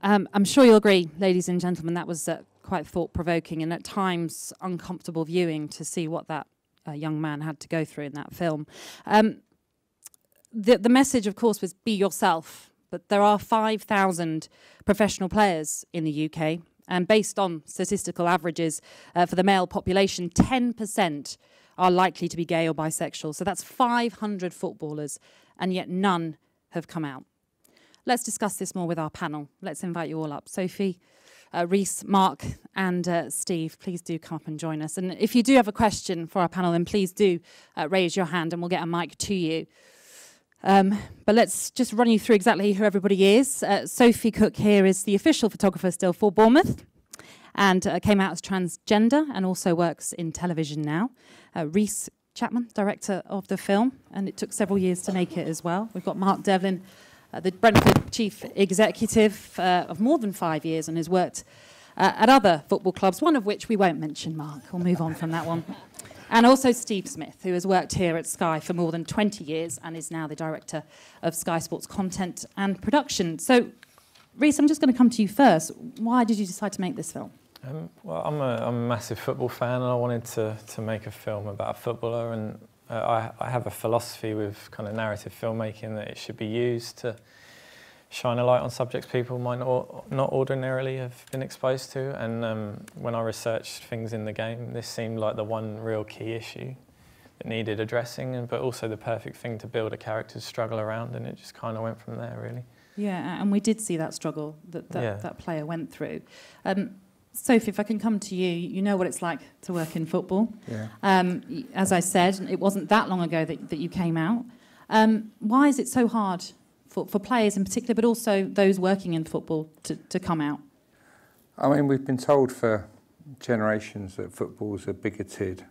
I'm sure you'll agree, ladies and gentlemen, that was quite thought-provoking and at times uncomfortable viewing to see what that young man had to go through in that film. The message, of course, was be yourself, but there are 5,000 professional players in the UK, and based on statistical averages for the male population, 10% are likely to be gay or bisexual. So that's 500 footballers, and yet none have come out. Let's discuss this more with our panel. Let's invite you all up. Sophie, Rhys, Mark and Steve, please do come up and join us. And if you do have a question for our panel, then please do raise your hand and we'll get a mic to you. But let's just run you through exactly who everybody is. Sophie Cook here is the official photographer still for Bournemouth and came out as transgender and also works in television now. Rhys Chapman, director of the film, and it took several years to make it as well. We've got Mark Devlin, the Brentford chief executive of more than 5 years and has worked at other football clubs, one of which we won't mention, Mark. We'll move on from that one. And also Steve Smith, who has worked here at Sky for more than 20 years and is now the director of Sky Sports content and production. So, Rhys, I'm just going to come to you first. Why did you decide to make this film? Well, I'm a massive football fan and I wanted to make a film about a footballer, and I have a philosophy with kind of narrative filmmaking that it should be used to shine a light on subjects people might not ordinarily have been exposed to. And when I researched things in the game, this seemed like the one real key issue that needed addressing, but also the perfect thing to build a character's struggle around, and it just kind of went from there, really. Yeah, and we did see that struggle that player went through. Sophie, if I can come to you, you know what it's like to work in football. Yeah. As I said, it wasn't that long ago that you came out. Why is it so hard for players in particular, but also those working in football to come out? I mean, we've been told for generations that football's a bigoted,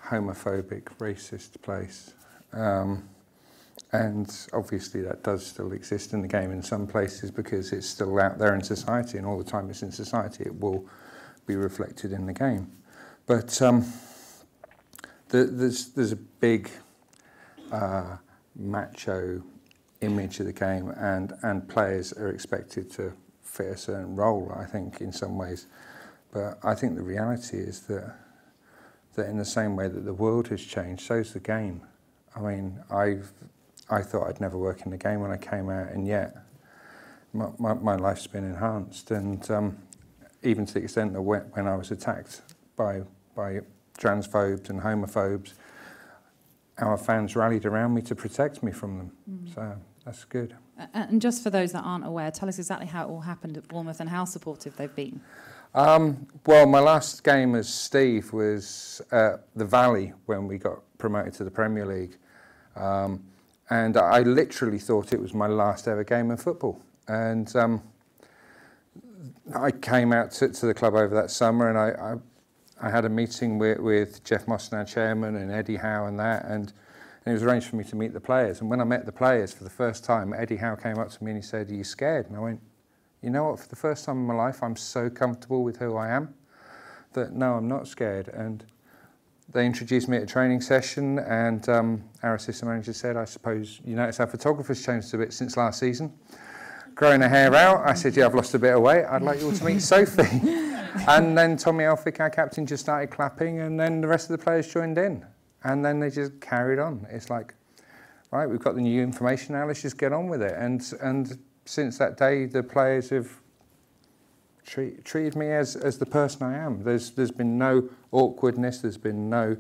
homophobic, racist place. And obviously that does still exist in the game in some places because it's still out there in society, and all the time it's in society it will be reflected in the game. But there's a big macho image of the game, and players are expected to fit a certain role, I think, in some ways. But I think the reality is that in the same way that the world has changed, so's the game. I mean, I thought I'd never work in the game when I came out, and yet my life's been enhanced. And even to the extent that when I was attacked by transphobes and homophobes, our fans rallied around me to protect me from them. So that's good. And just for those that aren't aware, tell us exactly how it all happened at Bournemouth and how supportive they've been. Well, my last game as Steve was at the Valley when we got promoted to the Premier League. And I literally thought it was my last ever game of football. And I came out to the club over that summer, and I had a meeting with Jeff Mostyn, our chairman, and Eddie Howe and that, and it was arranged for me to meet the players. And when I met the players for the first time, Eddie Howe came up to me and he said, "Are you scared?" And I went, "You know what, for the first time in my life, I'm so comfortable with who I am that no, I'm not scared." And they introduced me at a training session, and our assistant manager said, "I suppose you notice our photographer's changed a bit since last season. Growing her hair out." I said, "Yeah, I've lost a bit of weight. I'd like you all to meet Sophie." And then Tommy Elphick, our captain, just started clapping, and then the rest of the players joined in. And then they just carried on. It's like, right, we've got the new information now, let's just get on with it. And since that day, the players have treated me as the person I am. There's been no awkwardness, there's been no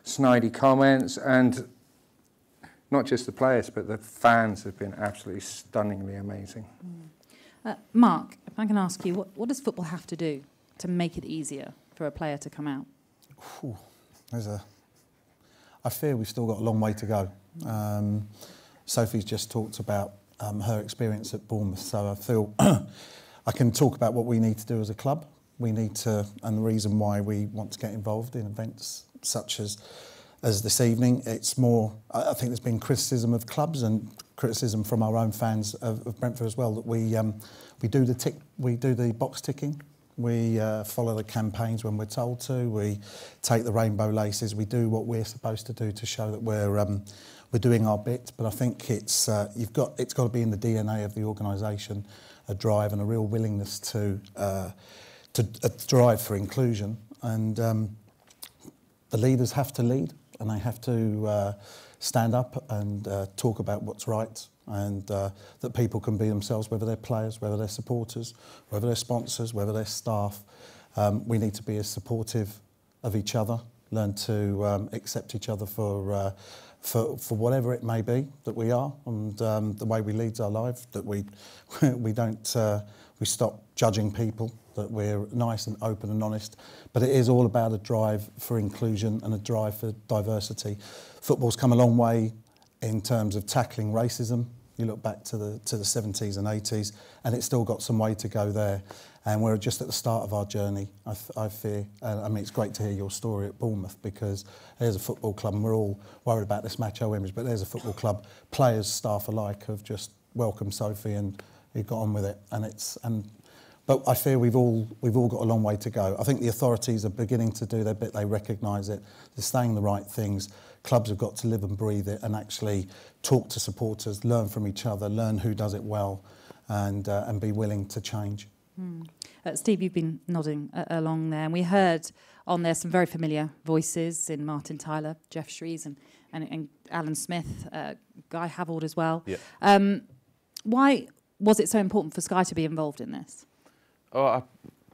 snidey comments, and not just the players, but the fans have been absolutely stunningly amazing. Mark, if I can ask you, what does football have to do to make it easier for a player to come out? I fear we've still got a long way to go. Sophie's just talked about her experience at Bournemouth, so I feel I can talk about what we need to do as a club. We need to, and the reason why we want to get involved in events such as this evening. It's more, I think there's been criticism of clubs and criticism from our own fans of Brentford as well, that we do the box ticking. We follow the campaigns when we're told to. We take the rainbow laces. We do what we're supposed to do to show that we're doing our bit. But I think it's got to be in the DNA of the organisation a drive and a real willingness to drive for inclusion. And the leaders have to lead, and they have to stand up and talk about what's right, and that people can be themselves, whether they're players, whether they're supporters, whether they're sponsors, whether they're staff. We need to be as supportive of each other, learn to accept each other for whatever it may be that we are, and the way we lead our life, that we stop judging people, that we're nice and open and honest. But it is all about a drive for inclusion and a drive for diversity. Football's come a long way in terms of tackling racism. You look back to the 70s and 80s, and it's still got some way to go there. And we're just at the start of our journey, I fear. I mean, it's great to hear your story at Bournemouth, because there's a football club, and we're all worried about this macho image, but there's a football club, players, staff alike, have just welcomed Sophie and he got on with it. But I fear we've all got a long way to go. I think the authorities are beginning to do their bit. They recognise it. They're saying the right things. Clubs have got to live and breathe it and actually talk to supporters, learn from each other, learn who does it well, and be willing to change. Steve, you've been nodding along there, and we heard on there some very familiar voices in Martin Tyler, Jeff Shrees and Alan Smith, Guy Havald as well. Yeah. Why was it so important for Sky to be involved in this? Oh, I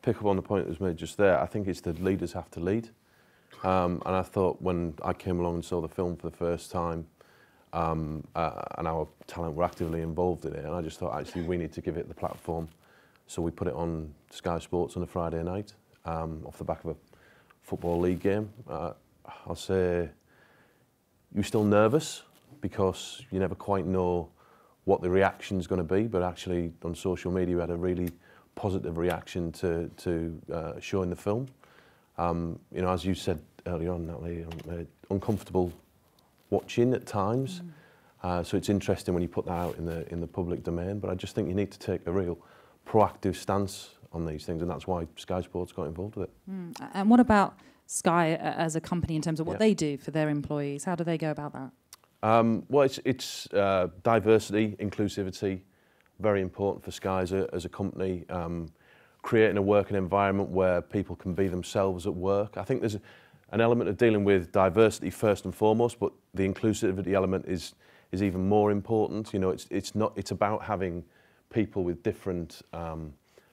pick up on the point that was made just there. I think it's the leaders have to lead. And I thought when I came along and saw the film for the first time, and our talent were actively involved in it, and I just thought, actually, we need to give it the platform. So we put it on Sky Sports on a Friday night, off the back of a Football League game. I'll say you're still nervous because you never quite know what the reaction's going to be, but actually on social media we had a really positive reaction to showing the film. You know, as you said earlier on, Natalie, uncomfortable watching at times. So it's interesting when you put that out in the public domain. But I just think you need to take a real proactive stance on these things, and that's why Sky Sports got involved with it. And what about Sky as a company in terms of what they do for their employees? How do they go about that? Well, it's diversity, inclusivity, very important for Sky as a company. Creating a working environment where people can be themselves at work. I think there's an element of dealing with diversity first and foremost, but the inclusivity element is even more important. You know, it's about having people with different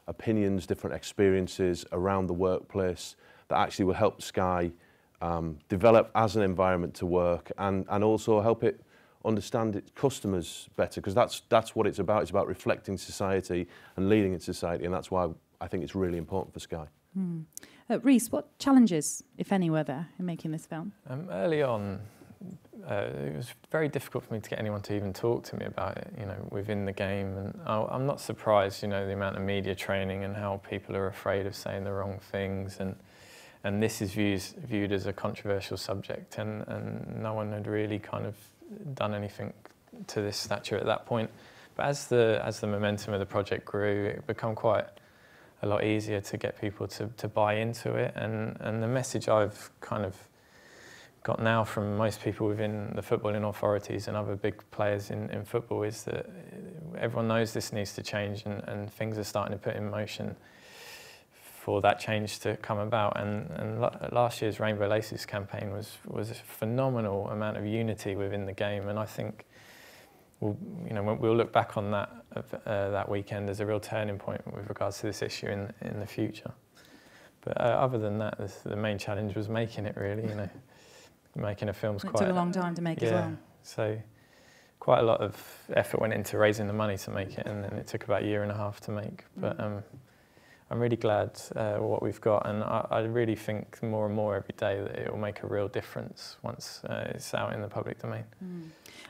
opinions, different experiences around the workplace that actually will help Sky develop as an environment to work, and also help it understand its customers better, because that's what it's about. It's about reflecting society and leading in society, and that's why I think it's really important for Sky. Rhys, what challenges, if any, were there in making this film? Early on, it was very difficult for me to get anyone to even talk to me about it, you know, within the game. And I'm not surprised, you know, the amount of media training and how people are afraid of saying the wrong things. And this is viewed as a controversial subject, and no one had really kind of done anything to this stature at that point. But as the momentum of the project grew, it became quite a lot easier to get people to buy into it. And the message I've kind of got now from most people within the footballing authorities and other big players in football is that everyone knows this needs to change, and things are starting to put in motion for that change to come about. And last year's Rainbow Laces campaign was a phenomenal amount of unity within the game, and I think we'll look back on that weekend as a real turning point with regards to this issue in the future. But other than that, the main challenge was making it, really. You know, making a film's It took a long time to make as well. So quite a lot of effort went into raising the money to make it, and then it took about a year and a half to make. But I'm really glad what we've got, and I really think more and more every day that it will make a real difference once it's out in the public domain.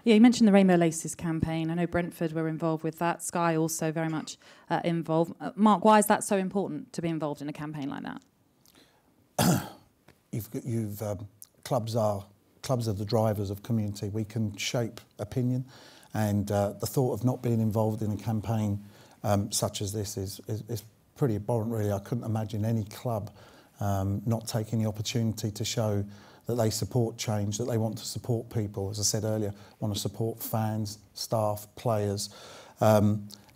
Yeah, you mentioned the Rainbow Laces campaign. I know Brentford were involved with that. Sky also very much involved. Mark, why is that so important to be involved in a campaign like that? Clubs are the drivers of community. We can shape opinion, and the thought of not being involved in a campaign such as this is pretty abhorrent, really. I couldn't imagine any club not taking the opportunity to show that they support change, that they want to support people, as I said earlier, want to support fans, staff, players.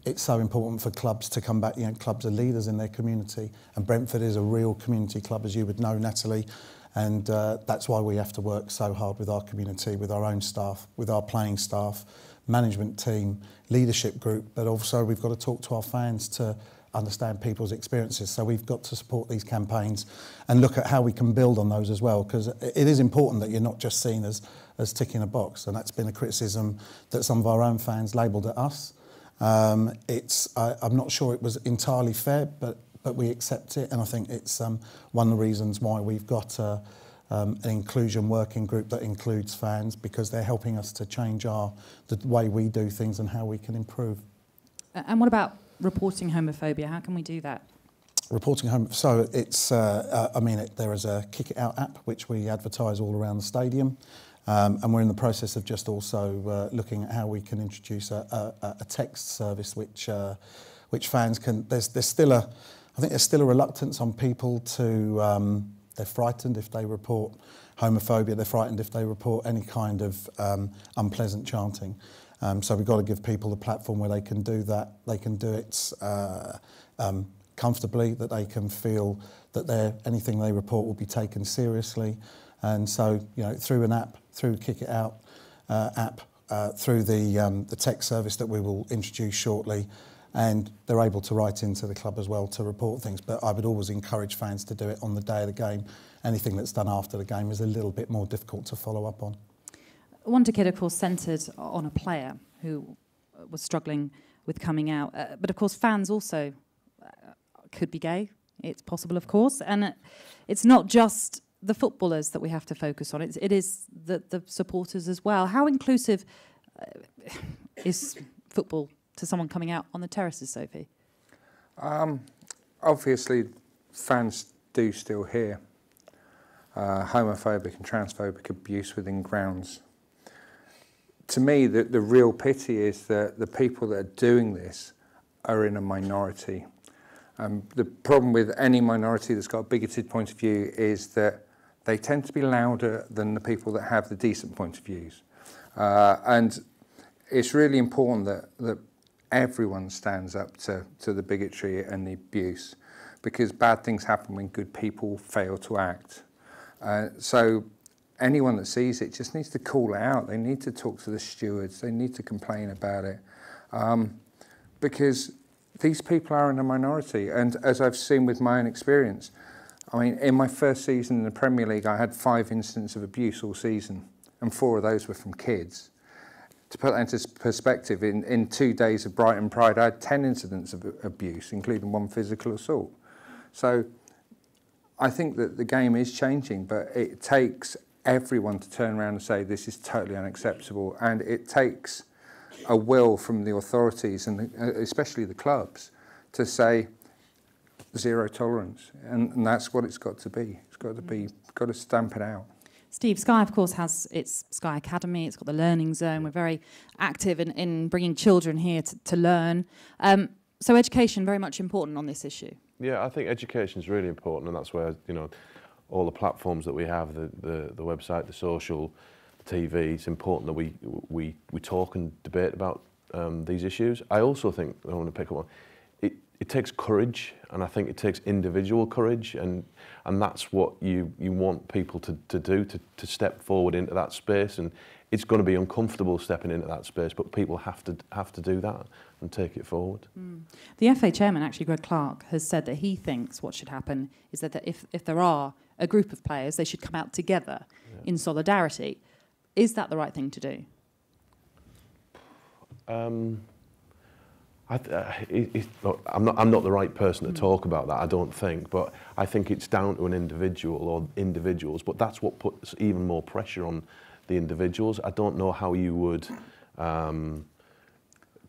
it's so important for clubs to come back. You know, clubs are leaders in their community, and Brentford is a real community club, as you would know, Natalie. And that's why we have to work so hard with our community, with our own staff, with our playing staff, management team, leadership group, but also we've got to talk to our fans to understand people's experiences. So we've got to support these campaigns and look at how we can build on those as well, because it is important that you're not just seen as ticking a box, and that's been a criticism that some of our own fans labelled at us. I'm not sure it was entirely fair, but we accept it, and I think it's one of the reasons why we've got an inclusion working group that includes fans, because they're helping us to change the way we do things and how we can improve. And what about reporting homophobia? How can we do that? Reporting homophobia. So it's, there is a Kick It Out app which we advertise all around the stadium, and we're in the process of just also looking at how we can introduce a text service which fans can. I think there's still a reluctance on people to. They're frightened if they report homophobia. They're frightened if they report any kind of unpleasant chanting. So we've got to give people a platform where they can do that. They can do it comfortably, that they can feel that anything they report will be taken seriously. And so, you know, through an app, through Kick It Out app, through the tech service that we will introduce shortly, and they're able to write into the club as well to report things. But I would always encourage fans to do it on the day of the game. Anything that's done after the game is a little bit more difficult to follow up on. Wonder Kid, of course, centred on a player who was struggling with coming out. But, of course, fans also could be gay. It's possible, of course. And it's not just the footballers that we have to focus on. It is the supporters as well. How inclusive is football to someone coming out on the terraces, Sophie? Obviously, fans do still hear homophobic and transphobic abuse within grounds. To me, the real pity is that the people that are doing this are in a minority. The problem with any minority that's got a bigoted point of view is that they tend to be louder than the people that have the decent point of views. And it's really important that everyone stands up to the bigotry and the abuse, because bad things happen when good people fail to act. So anyone that sees it just needs to call it out. They need to talk to the stewards. They need to complain about it, because these people are in a minority. And as I've seen with my own experience, I mean, in my first season in the Premier League, I had 5 incidents of abuse all season, and 4 of those were from kids. To put that into perspective, in 2 days of Brighton Pride, I had 10 incidents of abuse, including 1 physical assault. So I think that the game is changing, but it takes everyone to turn around and say this is totally unacceptable, and it takes a will from the authorities and especially the clubs to say zero tolerance, and that's what it's got to be. It's got to stamp it out. Steve, Sky, of course, has its Sky Academy. It's got the Learning Zone. We're very active in bringing children here to learn. So education, very much important on this issue. Yeah, I think education is really important, and that's where, you know, all the platforms that we have, the website, the social, TV, it's important that we talk and debate about these issues. I also think, I want to pick up on, it takes courage, and I think it takes individual courage, and that's what you want people to do, to step forward into that space. And it's going to be uncomfortable stepping into that space, but people have to do that and take it forward. The FA chairman, actually, Greg Clark, has said that he thinks what should happen is that if there are a group of players, they should come out together in solidarity. Is that the right thing to do? Look, I'm not the right person to talk about that, I don't think, but I think it's down to an individual or individuals, but that's what puts even more pressure on the individuals. I don't know how you would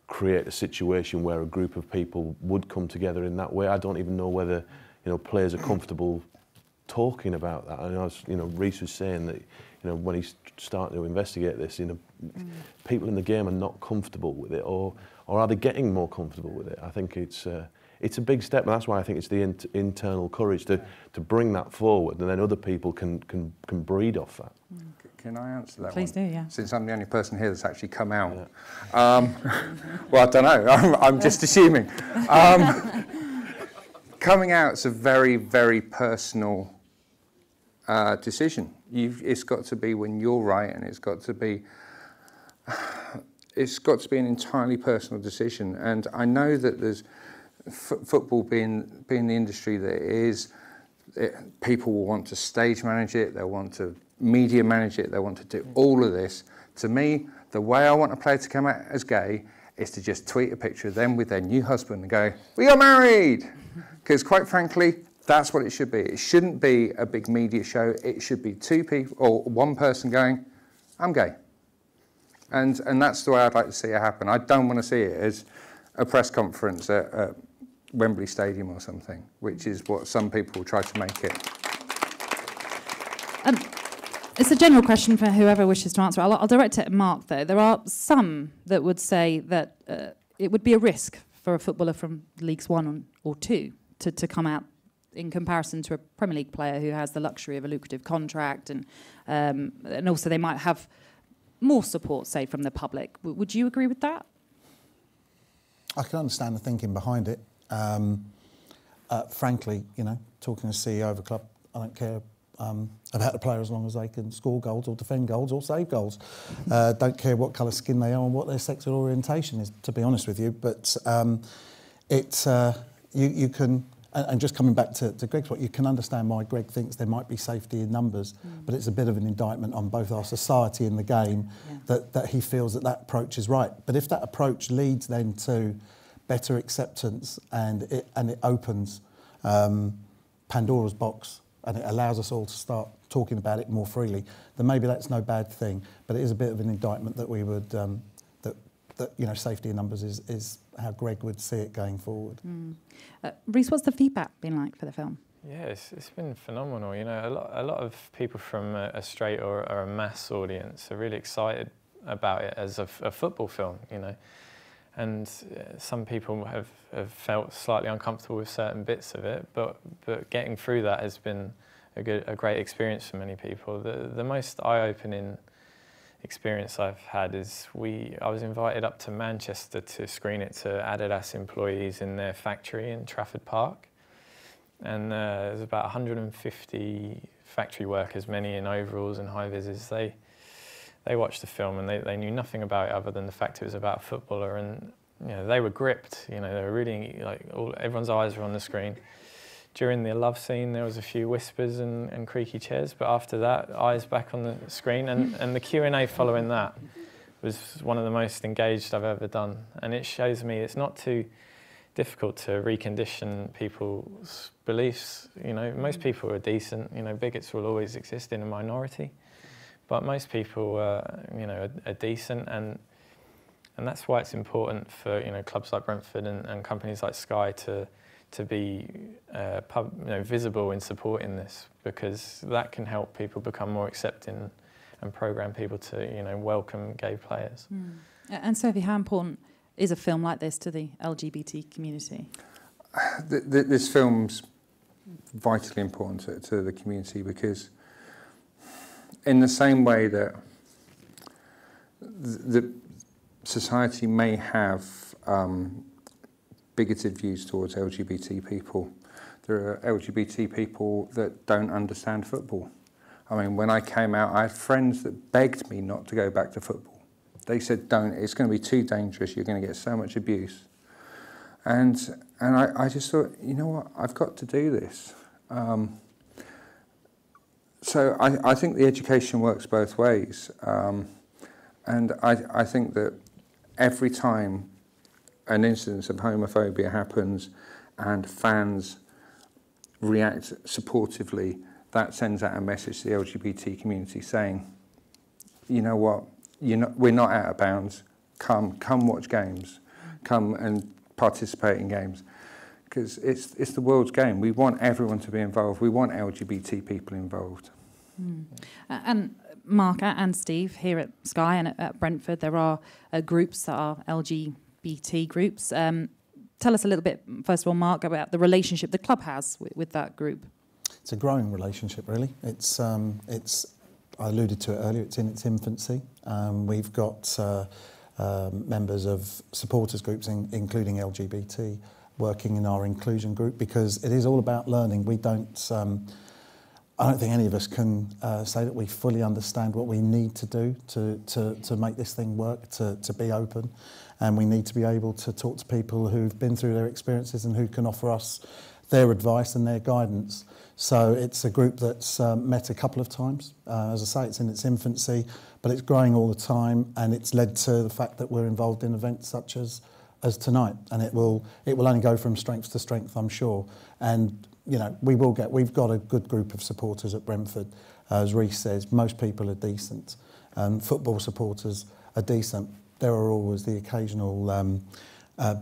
create a situation where a group of people would come together in that way. I don't even know whether, you know, players are comfortable talking about that. And as you know, Reece was saying that, you know, when he's starting to investigate this, you know, people in the game are not comfortable with it, or are they getting more comfortable with it? I think it's a big step, and that's why I think it's the internal courage to bring that forward, and then other people can breed off that. Can I answer that Please one? do, yeah. Since I'm the only person here that's actually come out. Yeah. Well, I don't know. I'm just assuming. Coming out's a very, very personal decision. It's got to be when you're right, and it's got to be an entirely personal decision. And I know that there's football being the industry that it is. People will want to stage manage it. They'll want to media manage it. They want to do all of this. To me, the way I want a player to come out as gay is to just tweet a picture of them with their new husband and go, "We got married!" Because quite frankly, that's what it should be. It shouldn't be a big media show. It should be two people or one person going, "I'm gay." And that's the way I'd like to see it happen. I don't want to see it as a press conference at Wembley Stadium or something, which is what some people try to make it. It's a general question for whoever wishes to answer. I'll direct it at Mark, though. There are some that would say that it would be a risk for a footballer from Leagues 1 or 2 to come out in comparison to a Premier League player who has the luxury of a lucrative contract, and also they might have more support, say, from the public. Would you agree with that? I can understand the thinking behind it. Frankly, talking as CEO of a club, I don't care about the player as long as they can score goals or defend goals or save goals. Don't care what colour skin they are and what their sexual orientation is, to be honest with you. But you can, and just coming back to Greg's point, you can understand why Greg thinks there might be safety in numbers, but it's a bit of an indictment on both our society and the game that he feels that approach is right. But if that approach leads then to better acceptance and it opens Pandora's box, and it allows us all to start talking about it more freely, then maybe that's no bad thing. But it is a bit of an indictment that we would that safety in numbers is how Greg would see it going forward. Rhys, what's the feedback been like for the film? Yeah, it's been phenomenal. A lot of people from a straight or a mass audience are really excited about it as a football film. And some people have felt slightly uncomfortable with certain bits of it, but getting through that has been a great experience for many people. The most eye-opening experience I've had is I was invited up to Manchester to screen it to Adidas employees in their factory in Trafford Park, and there's about 150 factory workers, many in overalls and high-vises. They watched the film and they knew nothing about it other than the fact it was about a footballer, and they were gripped. They were really everyone's eyes were on the screen. During the love scene, there was a few whispers and creaky chairs, but after that, eyes back on the screen, and the Q&A following that was one of the most engaged I've ever done, and it shows me it's not too difficult to recondition people's beliefs. Most people are decent. Bigots will always exist in a minority. But most people, are decent, and that's why it's important for clubs like Brentford and companies like Sky to be visible in supporting this, because that can help people become more accepting and program people to welcome gay players. And Sophie, how important is a film like this to the LGBT community? This film's vitally important to the community, because in the same way that the society may have bigoted views towards LGBT people, there are LGBT people that don't understand football. I mean, when I came out, I had friends that begged me not to go back to football. They said, "Don't, it's going to be too dangerous, you're going to get so much abuse." And I just thought, you know what, I've got to do this. So I think the education works both ways, and I think that every time an incidence of homophobia happens and fans react supportively, that sends out a message to the LGBT community saying, you know what, we're not out of bounds, come watch games, come and participate in games. Because it's the world's game. We want everyone to be involved. We want LGBT people involved. And Mark and Steve, here at Sky and at Brentford, there are groups that are LGBT groups. Tell us a little bit, first of all, Mark, about the relationship the club has with that group. It's a growing relationship, really. alluded to it earlier, it's in its infancy. We've got members of supporters groups, including LGBT, working in our inclusion group, because it is all about learning. We don't, I don't think any of us can say that we fully understand what we need to do to make this thing work, to be open. And we need to be able to talk to people who've been through their experiences and who can offer us their advice and their guidance. So it's a group that's met a couple of times. As I say, it's in its infancy, but it's growing all the time, and it's led to the fact that we're involved in events such as tonight, and it will only go from strength to strength, I'm sure. And you know, we've got a good group of supporters at Brentford. As Reece says, most people are decent. Football supporters are decent. There are always the occasional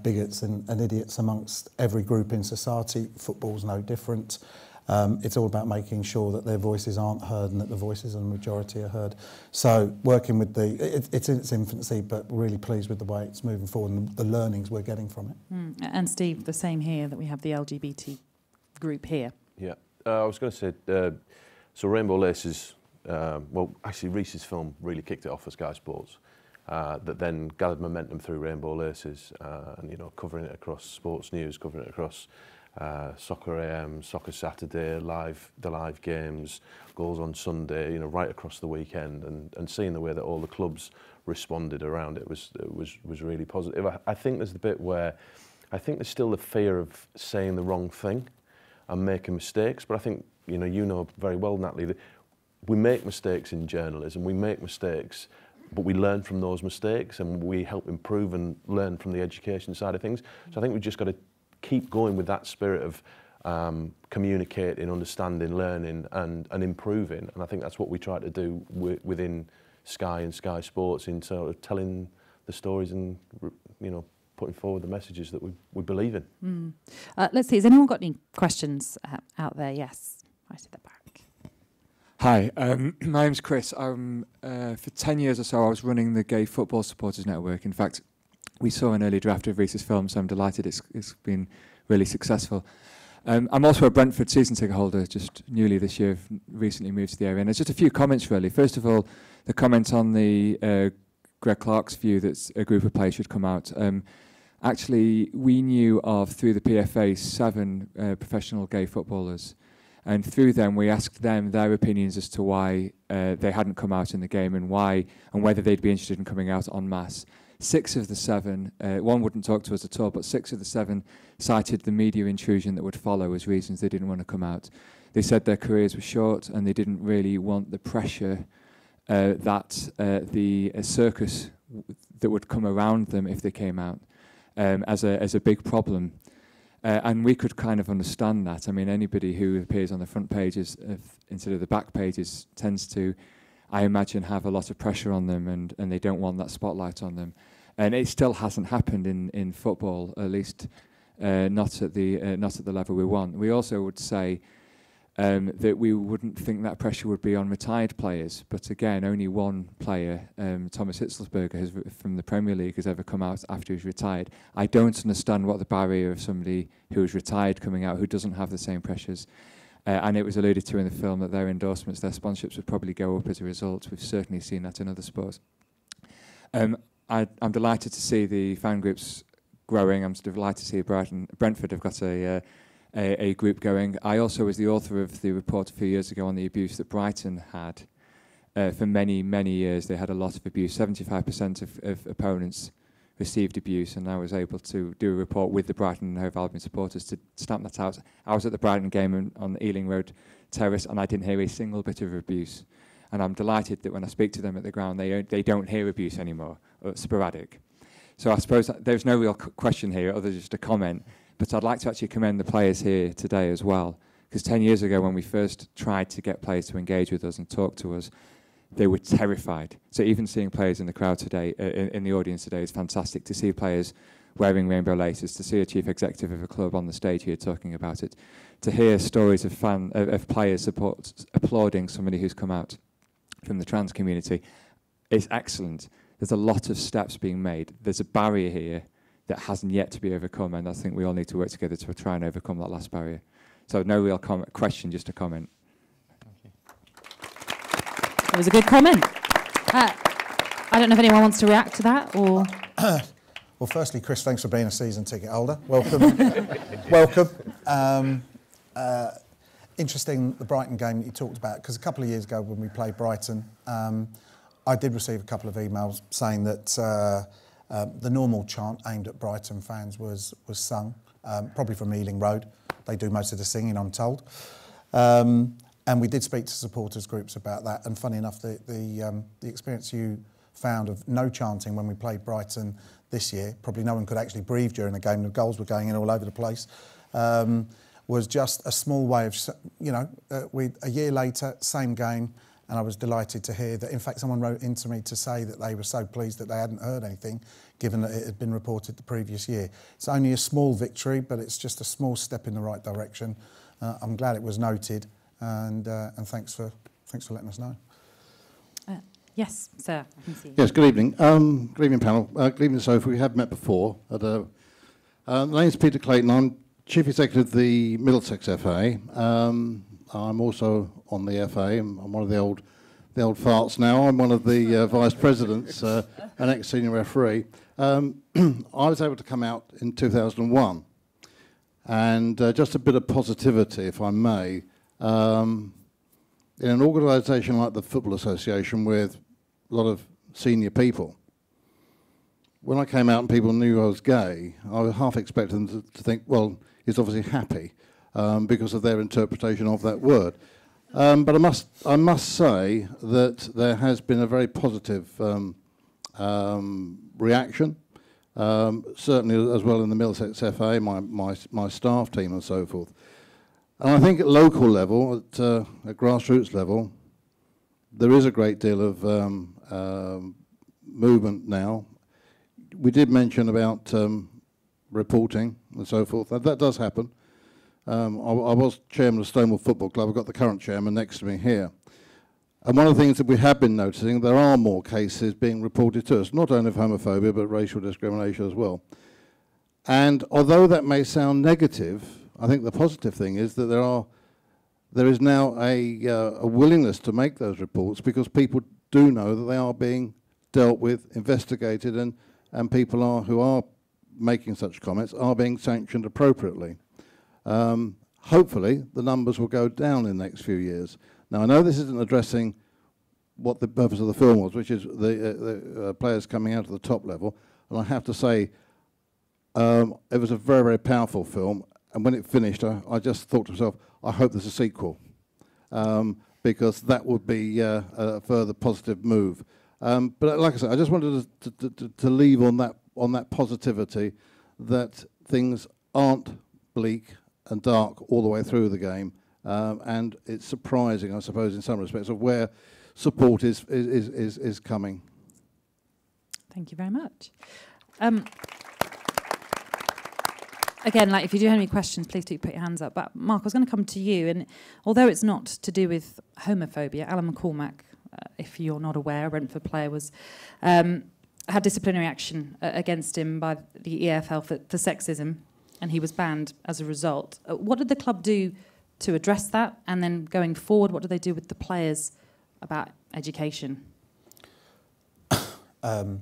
bigots and idiots amongst every group in society. Football's no different. It's all about making sure that their voices aren't heard and that the voices of the majority are heard. So working with it's in its infancy, but really pleased with the way it's moving forward and the learnings we're getting from it. And Steve, the same here, that we have the LGBT group here. Yeah, I was going to say, so Rainbow Laces, well, actually Reece's film really kicked it off for Sky Sports. That then gathered momentum through Rainbow Laces, and you know, covering it across sports news, covering it across Soccer AM, Soccer Saturday, the live games, goals on Sunday, you know, right across the weekend, and seeing the way that all the clubs responded around it was really positive. I think there's the bit where I think there's still the fear of saying the wrong thing and making mistakes, but I think you know very well, Natalie, that we make mistakes in journalism. We make mistakes, but we learn from those mistakes and we help improve and learn from the education side of things. So I think we've just got to keep going with that spirit of communicating, understanding, learning and improving. And I think that's what we try to do within Sky and Sky Sports, in sort of telling the stories and, you know, putting forward the messages that we believe in. Let's see, has anyone got any questions out there? Yes, right at the back. Hi, my name's Chris. For 10 years or so, I was running the Gay Football Supporters Network. In fact, we saw an early draft of Reece's film, so I'm delighted it's been really successful. I'm also a Brentford season ticket holder, just newly this year, recently moved to the area. And there's just a few comments, really. First of all, the comment on the Greg Clark's view that a group of players should come out. Actually, we knew of, through the PFA, 7 professional gay footballers. And through them, we asked them their opinions as to why they hadn't come out in the game and whether they'd be interested in coming out en masse. 6 of the 7, one wouldn't talk to us at all, but 6 of the 7 cited the media intrusion that would follow as reasons they didn't want to come out. They said their careers were short and they didn't really want the pressure that the circus that would come around them if they came out as a big problem. And we could kind of understand that. I mean, anybody who appears on the front pages instead of the back pages tends to, I imagine, have a lot of pressure on them, and they don't want that spotlight on them. And it still hasn't happened in football, at least not at the level we want. We also would say that we wouldn't think that pressure would be on retired players. But again, only one player, Thomas Hitzlsperger, from the Premier League, has ever come out after he's retired. I don't understand what the barrier of somebody who is retired coming out who doesn't have the same pressures. And it was alluded to in the film that their endorsements, their sponsorships would probably go up as a result. We've certainly seen that in other sports. I'm delighted to see the fan groups growing. I'm delighted to see Brentford have got a group going. I also was the author of the report a few years ago on the abuse that Brighton had. For many, many years, they had a lot of abuse. 75% of opponents received abuse, and I was able to do a report with the Brighton and Hove Albion supporters to stamp that out. I was at the Brighton game on the Ealing Road Terrace, and I didn't hear a single bit of abuse. And I'm delighted that when I speak to them at the ground, they don't hear abuse anymore, or sporadic. So I suppose there's no real question here, other than just a comment. But I'd like to actually commend the players here today as well, because 10 years ago when we first tried to get players to engage with us and talk to us, they were terrified. So even seeing players in the crowd today, in the audience today, is fantastic. To see players wearing rainbow laces, to see a chief executive of a club on the stage here talking about it, to hear stories of players applauding somebody who's come out from the trans community, is excellent. There's a lot of steps being made. There's a barrier here that hasn't yet to be overcome, and I think we all need to work together to try and overcome that last barrier. So no real question, just a comment. Thank you. It was a good comment. I don't know if anyone wants to react to that or... Well, firstly, Chris, thanks for being a season ticket holder. Welcome. Welcome. Interesting, the Brighton game that you talked about, because a couple of years ago when we played Brighton, I did receive a couple of emails saying that the normal chant aimed at Brighton fans was sung, probably from Ealing Road. They do most of the singing, I'm told. And we did speak to supporters groups about that. And funny enough, the experience you found of no chanting when we played Brighton this year, probably no one could actually breathe during the game, the goals were going in all over the place, was just a small way of, a year later, same game, and I was delighted to hear that, in fact, someone wrote into me to say that they were so pleased that they hadn't heard anything, given that it had been reported the previous year. It's only a small victory, but it's just a small step in the right direction. I'm glad it was noted, and thanks for letting us know. Yes, sir. I can see you. Yes, good evening. Good evening, panel. Good evening, Sophie. We have met before. My name's Peter Clayton. I'm Chief Executive of the Middlesex FA. I'm also on the FA. I'm one of the old farts now. I'm one of the vice presidents, an ex-senior referee. I was able to come out in 2001. And just a bit of positivity, if I may. In an organisation like the Football Association with a lot of senior people, when I came out and people knew I was gay, I was half expecting them to think, well, he's obviously happy because of their interpretation of that word. But I must say that there has been a very positive reaction, certainly as well in the Middlesex FA, my staff team and so forth. And I think at local level, at grassroots level, there is a great deal of movement now. We did mention about reporting and so forth. That does happen. I was chairman of Stonewall Football Club. I've got the current chairman next to me here. And one of the things that we have been noticing, there are more cases being reported to us, not only of homophobia, but racial discrimination as well. And although that may sound negative, I think the positive thing is that there is now a willingness to make those reports because people do know that they are being dealt with, investigated, and people who are making such comments are being sanctioned appropriately. Hopefully, the numbers will go down in the next few years. Now, I know this isn't addressing what the purpose of the film was, which is the players coming out of the top level. And I have to say, it was a very, very powerful film. And when it finished, I just thought to myself, I hope there's a sequel, because that would be a further positive move. But like I said, I just wanted to leave on that positivity that things aren't bleak and dark all the way through the game, and it's surprising, I suppose, in some respects, of where support is coming. Thank you very much. Again, if you do have any questions, please do put your hands up. But Mark, I was going to come to you, and although it's not to do with homophobia, Alan McCormack, if you're not aware, a Brentford player, had disciplinary action against him by the EFL for sexism, and he was banned as a result. What did the club do to address that? And then going forward, what do they do with the players about education? The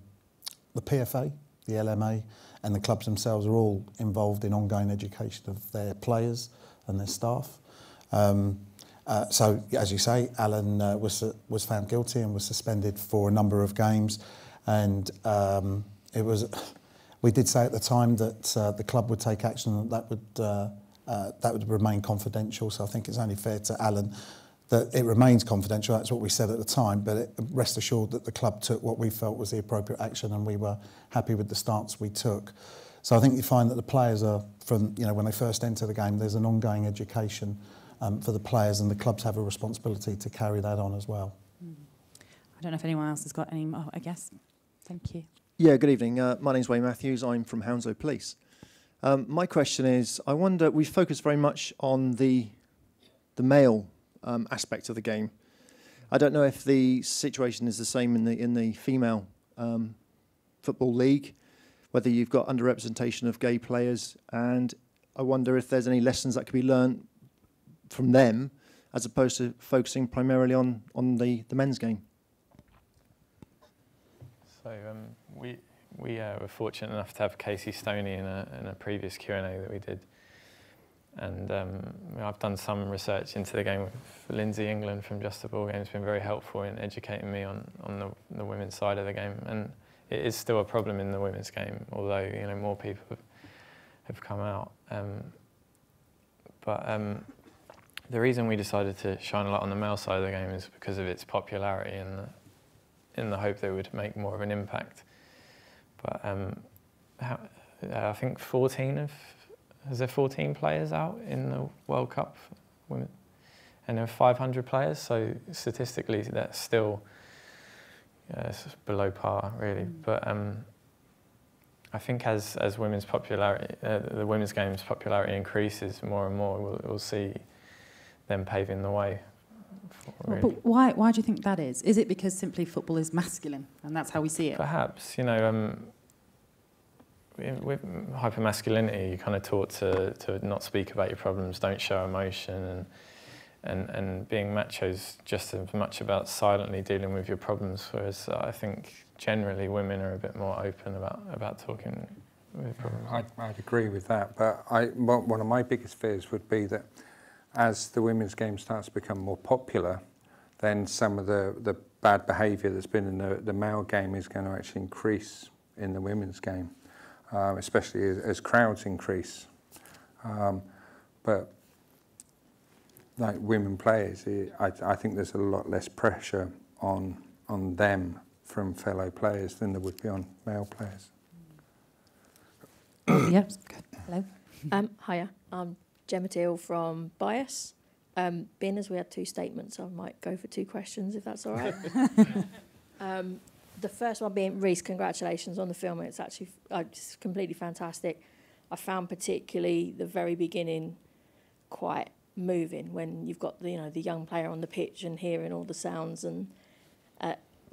PFA, the LMA, and the clubs themselves are all involved in ongoing education of their players and their staff. So, as you say, Alan was found guilty and was suspended for a number of games, and we did say at the time that the club would take action, that would remain confidential. So I think it's only fair to Alan that it remains confidential. That's what we said at the time, but rest assured that the club took what we felt was the appropriate action, and we were happy with the stance we took. So I think you find that the players are, from when they first enter the game, there's an ongoing education for the players, and the clubs have a responsibility to carry that on as well. I don't know if anyone else has got any more, I guess. Thank you. Yeah, good evening. My name's Wayne Matthews. I'm from Hounslow Police. My question is, I wonder, we focus very much on the male aspect of the game. I don't know if the situation is the same in the female football league, whether you've got underrepresentation of gay players, and I wonder if there's any lessons that could be learned from them as opposed to focusing primarily on the men's game? So we were fortunate enough to have Casey Stoney in a previous Q&A that we did, and I've done some research into the game with Lindsay England from Just a Ball Game. It's been very helpful in educating me on the women's side of the game, and it is still a problem in the women's game, although more people have come out. But the reason we decided to shine a light on the male side of the game is because of its popularity and in the hope that it would make more of an impact. But I think 14 players out in the World Cup women, and there are 500 players, so statistically that's still it's below par really. But I think as women's popularity, the women's game's popularity increases more and more, we'll see them paving the way. Really. But why do you think that is? Is it because simply football is masculine and that's how we see it? Perhaps, with hypermasculinity, you're kind of taught to not speak about your problems, don't show emotion, and being macho is just as much about silently dealing with your problems, whereas I think generally women are a bit more open about talking with problems. I'd agree with that, but one of my biggest fears would be that as the women's game starts to become more popular, then some of the bad behaviour that's been in the male game is going to actually increase in the women's game, especially as crowds increase. But like women players, I think there's a lot less pressure on them from fellow players than there would be on male players. Yep. Hello. Hiya. I'm Gemma Teal from Bias. Being as we had two statements, I might go for two questions, if that's all right. The first one being, Reece, congratulations on the film. It's actually just completely fantastic. I found particularly the very beginning quite moving when you've got the young player on the pitch and hearing all the sounds, and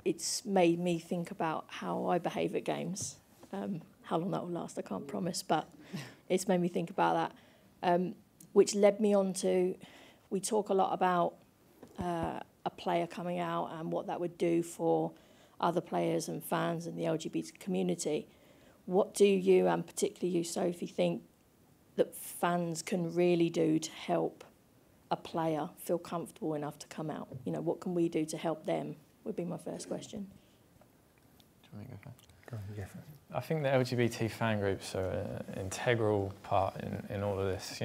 it's made me think about how I behave at games. How long that will last, I can't promise, but it's made me think about that. Which led me on to, we talk a lot about a player coming out and what that would do for other players and fans and the LGBT community. What do you, and particularly you, Sophie, think that fans can really do to help a player feel comfortable enough to come out? What can we do to help them, would be my first question. Do you want me to go first? Go on, yeah. I think the LGBT fan groups are an integral part in all of this.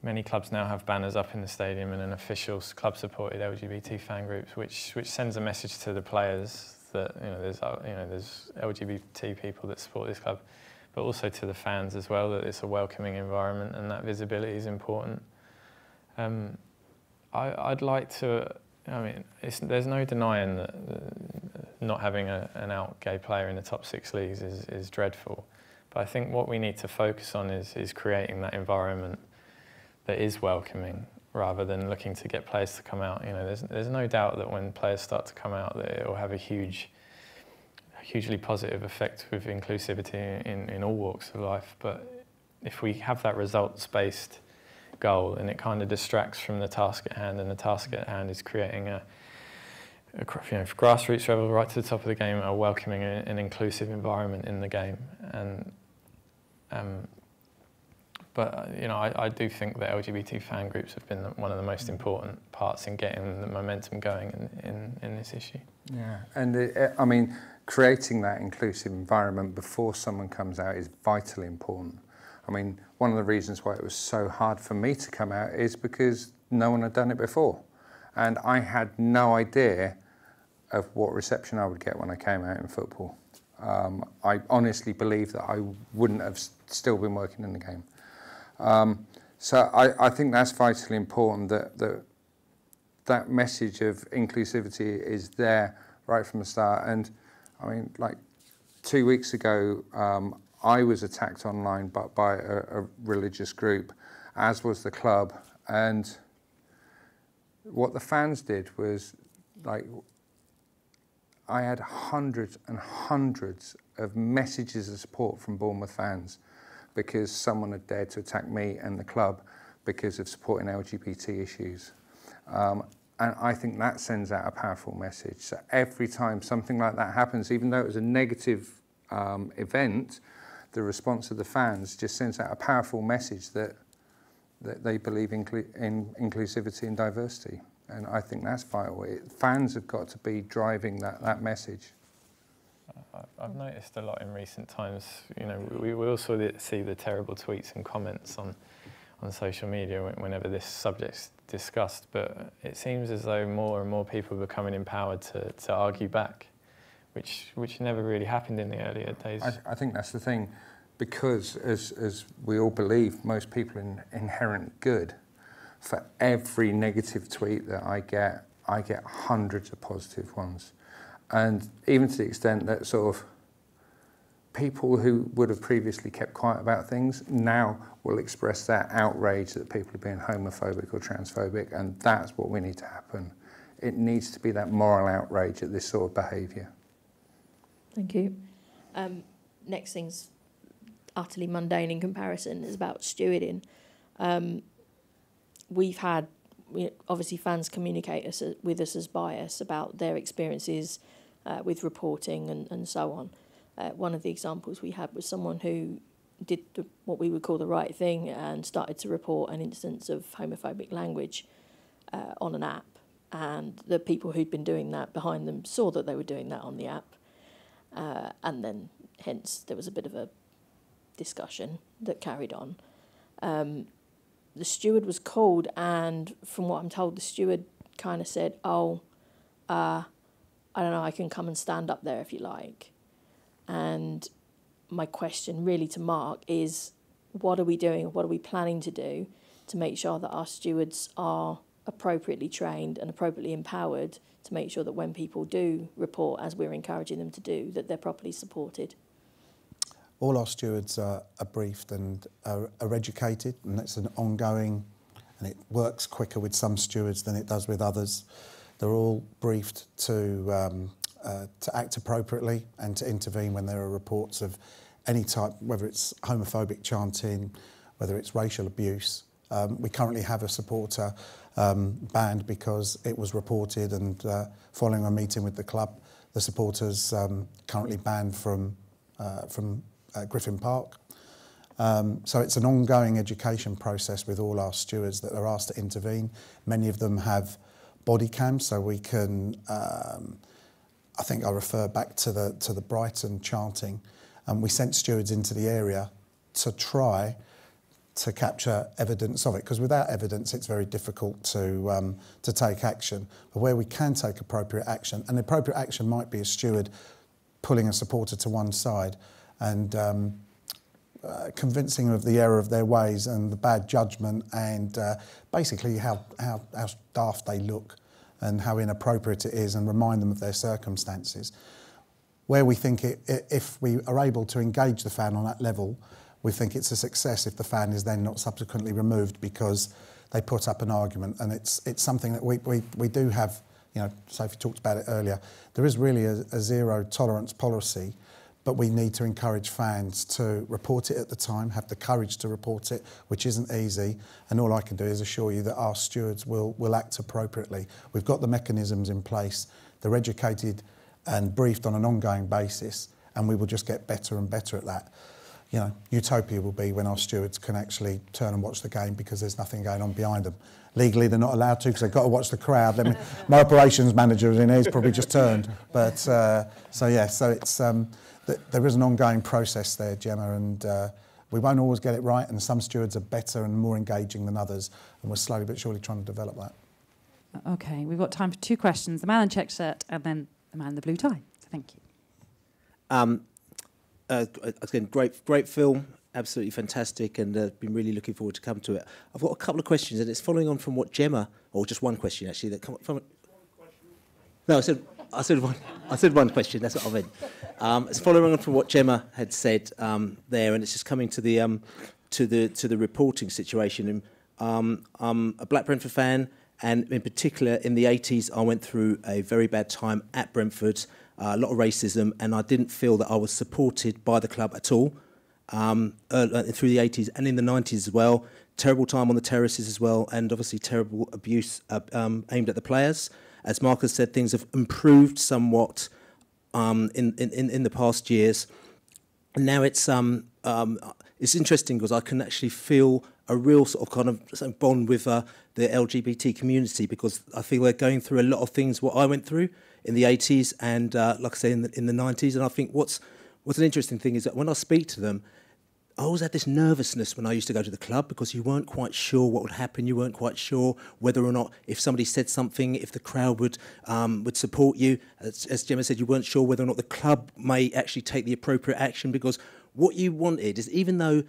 Many clubs now have banners up in the stadium and an official club-supported LGBT fan groups, which sends a message to the players that there's LGBT people that support this club, but also to the fans as well, that it's a welcoming environment and that visibility is important. I'd like to. There's no denying that not having an out gay player in the top 6 leagues is dreadful. But I think what we need to focus on is creating that environment that is welcoming, rather than looking to get players to come out. There's no doubt that when players start to come out, that it will have a hugely positive effect with inclusivity in all walks of life. But if we have that results-based goal, and it kind of distracts from the task at hand, and the task at hand is creating a grassroots level right to the top of the game, a welcoming and inclusive environment in the game. And I do think that LGBT fan groups have been one of the most important parts in getting the momentum going in this issue. Yeah, and creating that inclusive environment before someone comes out is vitally important. One of the reasons why it was so hard for me to come out is because no one had done it before. And I had no idea of what reception I would get when I came out in football. I honestly believe that I wouldn't have still been working in the game. So I think that's vitally important, that message of inclusivity is there right from the start. And 2 weeks ago, I was attacked online by a religious group, as was the club. And what the fans did was, I had hundreds and hundreds of messages of support from Bournemouth fans because someone had dared to attack me and the club. because of supporting LGBT issues. And I think that sends out a powerful message. So every time something like that happens, even though it was a negative event, the response of the fans just sends out a powerful message that they believe in inclusivity and diversity. And I think that's vital. Fans have got to be driving that message. I've noticed a lot in recent times. You know, we also see the terrible tweets and comments on social media whenever this subject's discussed, but it seems as though more and more people are becoming empowered to argue back, which never really happened in the earlier days. I think that's the thing, because as we all believe, most people are inherent good. For every negative tweet that I get hundreds of positive ones. And even to the extent that sort of people who would have previously kept quiet about things now will express that outrage that people are being homophobic or transphobic, and that's what we need to happen. It needs to be that moral outrage at this sort of behaviour. Thank you. Next thing's utterly mundane in comparison, is about stewarding. We've had, obviously fans communicate with us as bias about their experiences with reporting and so on. One of the examples we had was someone who did what we would call the right thing and started to report an instance of homophobic language on an app. And the people who'd been doing that behind them saw that they were doing that on the app. And then, hence, there was a bit of a discussion that carried on. The steward was called, and from what I'm told, the steward kind of said, I don't know, I can come and stand up there if you like. And my question really to Mark is, what are we doing, what are we planning to do to make sure that our stewards are appropriately trained and appropriately empowered to make sure that when people do report, as we're encouraging them to do, that they're properly supported? All our stewards are briefed and are educated, and that's an ongoing, and it works quicker with some stewards than it does with others. They're all briefed to act appropriately and to intervene when there are reports of any type, whether it's homophobic chanting, whether it's racial abuse. We currently have a supporter banned because it was reported, and following a meeting with the club, the supporter's currently banned from Griffin Park. So it's an ongoing education process with all our stewards that are asked to intervene. Many of them have body cams, so we can, I think I refer back to the Brighton chanting. We sent stewards into the area to try to capture evidence of it, because without evidence it's very difficult to take action. But where we can take appropriate action, and the appropriate action might be a steward pulling a supporter to one side and convincing them of the error of their ways and the bad judgment, and basically how daft they look and how inappropriate it is, and remind them of their circumstances. Where we think if we are able to engage the fan on that level, we think it's a success if the fan is then not subsequently removed because they put up an argument. And it's something that we do have, you know, Sophie talked about it earlier. There is really a zero tolerance policy, but we need to encourage fans to report it at the time, have the courage to report it, which isn't easy. And all I can do is assure you that our stewards will act appropriately. We've got the mechanisms in place. They're educated and briefed on an ongoing basis, and we will just get better and better at that. You know, utopia will be when our stewards can actually turn and watch the game because there's nothing going on behind them. Legally, they're not allowed to because they've got to watch the crowd. I mean, my operations manager in here has probably just turned. But so it's there is an ongoing process there, Gemma, and we won't always get it right. And some stewards are better and more engaging than others, and we're slowly but surely trying to develop that. Okay, we've got time for two questions: the man in check shirt and then the man in the blue tie. So thank you. Again, great film, absolutely fantastic, and been really looking forward to come to it. I've got a couple of questions, and it's following on from what Gemma, or just one question actually, that come from. No, I said one question. That's what I meant. It's following on from what Gemma had said there, and it's just coming to the reporting situation. I'm a Black Brentford fan, and in particular in the 80s, I went through a very bad time at Brentford. A lot of racism, and I didn't feel that I was supported by the club at all through the 80s and in the 90s as well. terrible time on the terraces as well, and obviously terrible abuse aimed at the players. As Marcus said, things have improved somewhat in the past years. And now it's interesting because I can actually feel a real sort of kind of bond with the LGBT community, because I feel they're going through a lot of things what I went through in the 80s and like I say in the 90s. And I think what's an interesting thing is that when I speak to them, I always had this nervousness when I used to go to the club, because you weren't quite sure what would happen. You weren't quite sure whether or not, if somebody said something, if the crowd would support you. As Gemma said, you weren't sure whether or not the club may actually take the appropriate action, because what you wanted is, even though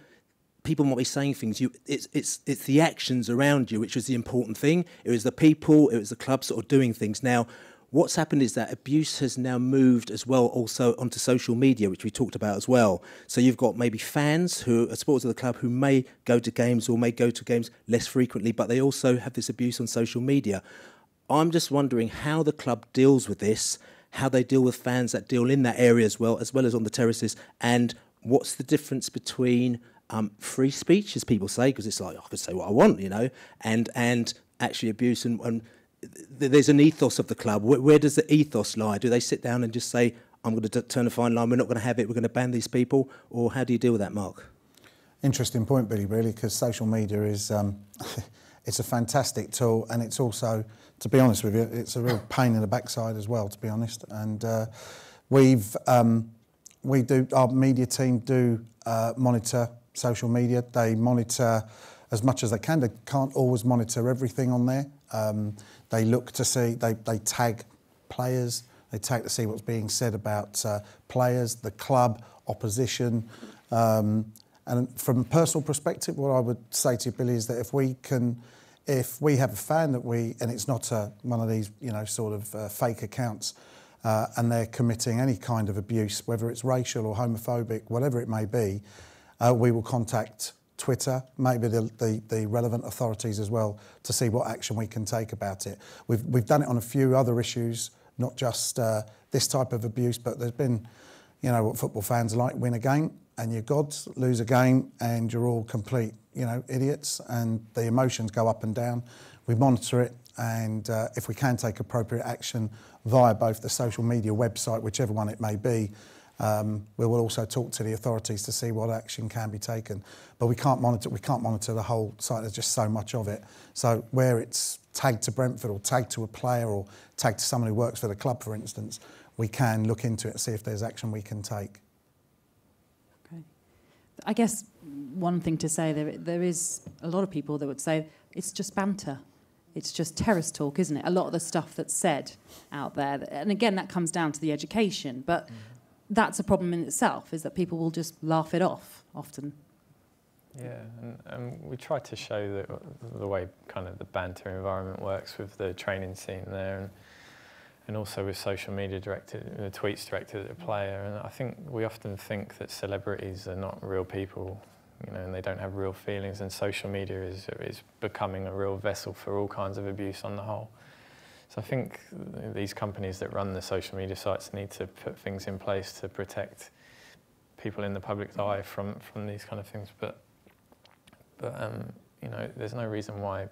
people might be saying things, it's the actions around you which was the important thing. It was the people, it was the club sort of doing things. Now, what's happened is that abuse has now moved as well also onto social media, which we talked about as well. So you've got maybe fans who are supporters of the club who may go to games or may go to games less frequently, but they also have this abuse on social media. I'm just wondering how the club deals with this, how they deal with fans that deal in that area as well as on the terraces, and what's the difference between free speech, as people say, because it's like, I could say what I want, you know, and actually abuse and there's an ethos of the club. Where does the ethos lie? Do they sit down and just say, I'm going to turn a fine line, we're not going to have it, we're going to ban these people? Or how do you deal with that, Mark? Interesting point, Billy, really, because social media is it's a fantastic tool, and it's also, to be honest with you, it's a real pain in the backside as well, to be honest. And our media team do monitor social media. They monitor as much as they can. They can't always monitor everything on there. They look to see, they tag players, they tag to see what's being said about players, the club, opposition. And from a personal perspective, what I would say to you, Billy, is that if we have a fan and it's not one of these, sort of fake accounts, and they're committing any kind of abuse, whether it's racial or homophobic, whatever it may be, we will contact Twitter, maybe the relevant authorities as well, to see what action we can take about it. We've done it on a few other issues, not just this type of abuse, but there's been, what football fans like: win a game and you're gods, lose a game and you're all complete, idiots, and the emotions go up and down. We monitor it, and if we can take appropriate action via both the social media website, whichever one it may be, we will also talk to the authorities to see what action can be taken. But we can't monitor the whole site. There's just so much of it. So where it's tagged to Brentford or tagged to a player or tagged to someone who works for the club, for instance, we can look into it and see if there's action we can take. Okay. I guess one thing to say, there is a lot of people that would say it's just banter. It's just terrace talk, isn't it? A lot of the stuff that's said out there. And again, that comes down to the education. But that's a problem in itself, is that people will just laugh it off often. Yeah, and we try to show the way kind of the banter environment works with the training scene there, and also with social media directed, the tweets directed at the player. And I think we often think that celebrities are not real people, and they don't have real feelings, and social media is becoming a real vessel for all kinds of abuse on the whole. So I think these companies that run the social media sites need to put things in place to protect people in the public eye from these kind of things. But there's no reason why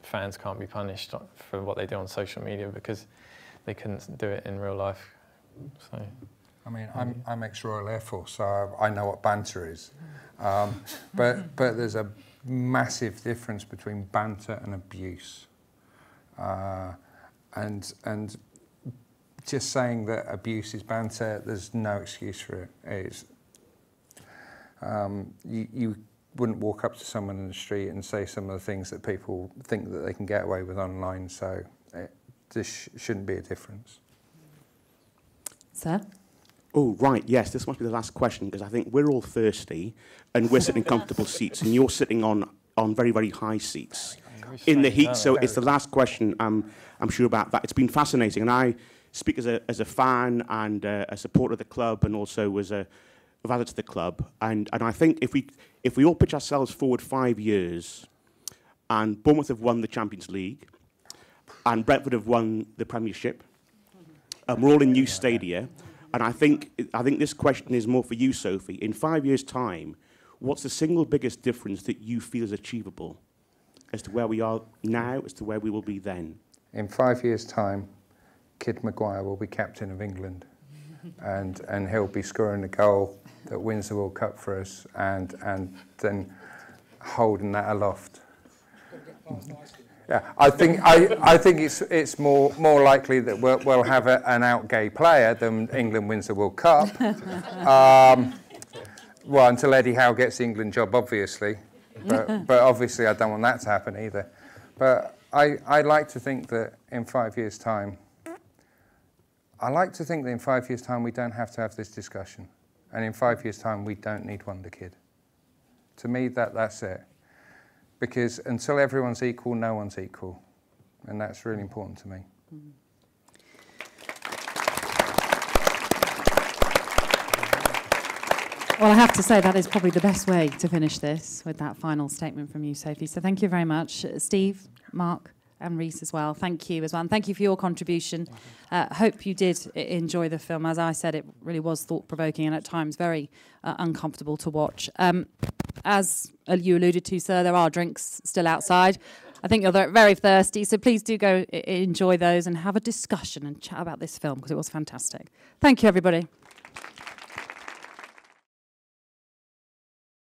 fans can't be punished for what they do on social media, because they couldn't do it in real life. So, I mean, I'm ex-Royal Air Force, so I know what banter is. But there's a massive difference between banter and abuse. And just saying that abuse is banter, there's no excuse for it. You wouldn't walk up to someone in the street and say some of the things that people think that they can get away with online, so this shouldn't be a difference. Sir? Oh, right, yes, this must be the last question, because I think we're all thirsty and we're sitting in comfortable seats and you're sitting on very, very high seats in the heat. So it's the last question, I'm sure, about that. It's been fascinating, and I speak as a fan and a supporter of the club, and also as a value to the club. And I think if we all pitch ourselves forward 5 years, and Bournemouth have won the Champions League, and Brentford have won the Premiership, and we're all in new stadia, and I think this question is more for you, Sophie. In 5 years' time, what's the single biggest difference that you feel is achievable as to where we are now, as to where we will be then? In 5 years' time, Kid Maguire will be captain of England, and he'll be scoring the goal that wins the World Cup for us, and then holding that aloft. Yeah, I think it's more likely that we'll have an out gay player than England wins the World Cup. Well, until Eddie Howe gets the England job, obviously. But obviously I don't want that to happen either. But I like to think that in 5 years' time, we don't have to have this discussion. And in 5 years' time, we don't need Wonder Kid. To me, that's it. Because until everyone's equal, no one's equal. And that's really important to me. Well, I have to say that is probably the best way to finish this, with that final statement from you, Sophie. So thank you very much. Steve, Mark, and Rhys as well. Thank you as well. And thank you for your contribution. Hope you did enjoy the film. As I said, it really was thought-provoking and at times very uncomfortable to watch. As you alluded to, sir, there are drinks still outside. I think you're very thirsty, so please do go enjoy those and have a discussion and chat about this film, because it was fantastic. Thank you, everybody.